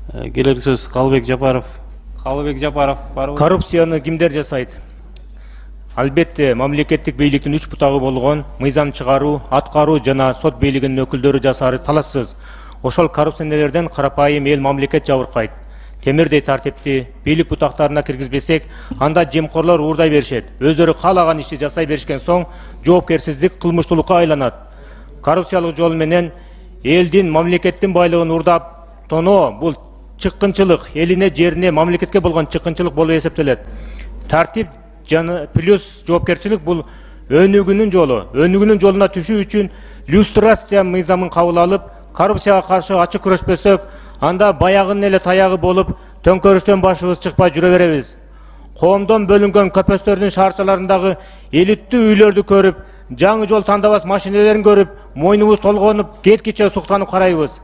Келер сөз Калыбек Жапаров. Калыбек Жапаров бар. Коррупцияны кимдер жасайт? Албетте, мамлекеттик бийликтин 3 бутагы болгон мыйзам чыгаруу, аткаруу жана сот бийлигинин өкүлдөрү жасары талассыз. Ошол коррупционерлерден карапайым эл мамлекет жабыркайт. Темирдей тартипти бийлик бутактарына киргизбесек, анда жемкорлор уурдай беришет. Өздөрү каалаган ишти жасай беришкен соң, жоопкерсиздик кылмыштуулукка айланат. Коррупциялык жол менен элдин, мамлекеттин байлыгын уурдап тоноо бул чыккынчылык, элине, жерине, мамлекетке болгон чыккынчылык болуп эсептелет. Тартип жана плюс жоопкерчилик бул өнүгүүнүн жолу. Өнүгүүнүн жолуна түшүү үчүн люстрация мыйзамын кабыл алып, коррупцияга каршы ачык күрөшпөсөк, анда баягынын эле таягы болуп, төңкөрүштөн башыбыз чыкпай жүрө беребиз. Коомдон бөлүнгөн көпөстөрдүн шаарчаларындагы элиттүү үйлөрдү көрүп, жаңы жол тандабас машинелерин көрүп, мойнубуз толгонуп, кеткиче суктанып карайбыз.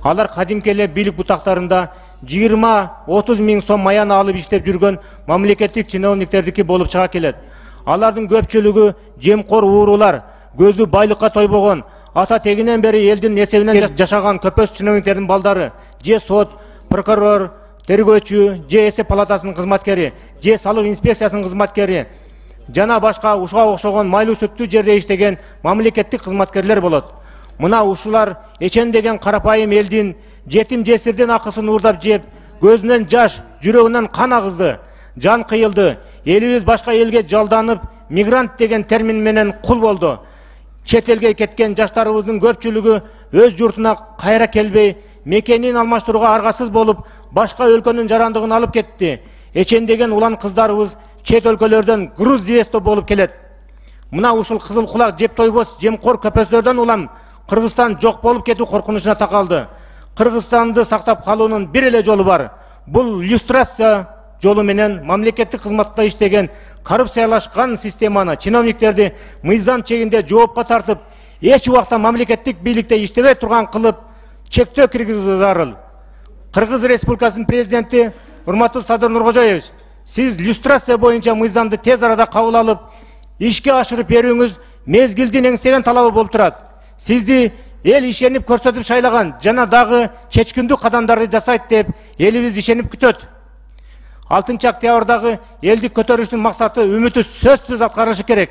Алар кадимки эле бийлик бутактарында 20-30 миң сом маяны алып иштеп жүргөн мамлекеттик чиновниктердики болуп чыга келет. Алардын көпчүлүгү жемкор уурулар, көзү байлыкка тойбогон, ата тегинен бери элдин эсебинен жашаган көпөс чиновниктердин балдары, же сот, прокурор, тергөөчү, же эсеп палатасынын кызматкери, же салык инспекциясынын кызматкери, жана башка ушуга окшогон майлуу сүттүү жерде иштеген мамлекеттик кызматкерлер болот. Мына ушулар эчендеген карапайым элдин жетим жесирдин акысын уурдап жеп, көзүнөн жаш, жүрөгүнөн кан агызды, жан кыйылды. Элибиз башка элге жалданып, мигрант деген термин менен кул болду. Чет элге кеткен жаштарыбыздын көпчүлүгү өз журтуна кайра келбей, мекенин алмаштырууга аргасыз болуп, башка өлкөнүн жарандыгын алып кетти. Эчендеген улан кыздарыбыз чет өлкөлөрдөн груз диесто болуп келет. Мына ушул кызыл кулак жеп тойбос жемкор көпөстөрдөн улам Кыргызстан жок болуп кетүү коркунучуна такалды. Кыргызстанды сактап калуунун бир эле жолу бар. Бул люстрация жолу менен мамлекеттик кызматта иштеген коррупциялашкан системаны, чиновниктерди мыйзам чегинде жоопко тартып, эч убакта мамлекеттик бийликте иштебей турган кылып, чектөө киргизүү зарыл. Кыргыз Республикасынын президенти урматтуу Садыр Нуркожоевич, сиз люстрация боюнча мыйзамды тез арада кабыл алып, ишке ашырып берүүңүз мезгилдин эңсеген талабы болуп турат. Сизди эл ишенип көрсөтүп шайлаган жана дагы чечкиндүү кадамдарды жасайт деп элибиз ишенип күтөт. 6 октябрдагы элдик көтөрүштүн максаты, үмүтү сөзсүз аткарышы керек.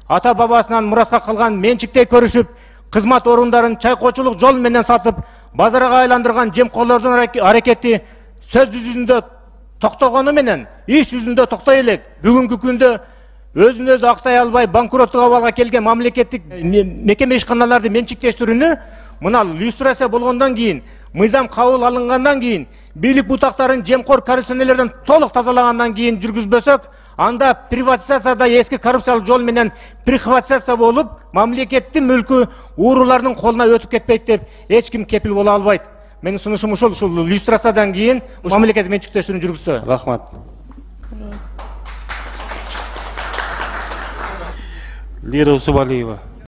Ата бабасынан мураска калган менчиктей көрүшүп, кызмат орундарын чайкоочулук жол менен сатып, базарга айландырган жемкорлордун аракети сөз жүзүндө токтогону менен иш жүзүндө токтой элек. Бүгүнкү күндө өзүн өзү актай албай банкроттук абалга келген мамлекеттик мекеме ишканаларды менчиктештирүүнү мына люстрация болгондон кийин, мыйзам кабыл алынгандан кийин, бийлик бутактарын жемкор коррупционерлерден толук тазалагандан кийин жүргүзбөсөк, анда приватизацияда эски коррупциялык жол менен прихватизация болуп, мамлекеттин мүлкү уурулардын колуна өтүп кетпейт деп эч ким кепил боло албайт. Менин сунушум ушул люстрациядан кийин мамлекеттик менчиктештирүүнү жүргүзсө. Рахмат. Лира Усубалиева.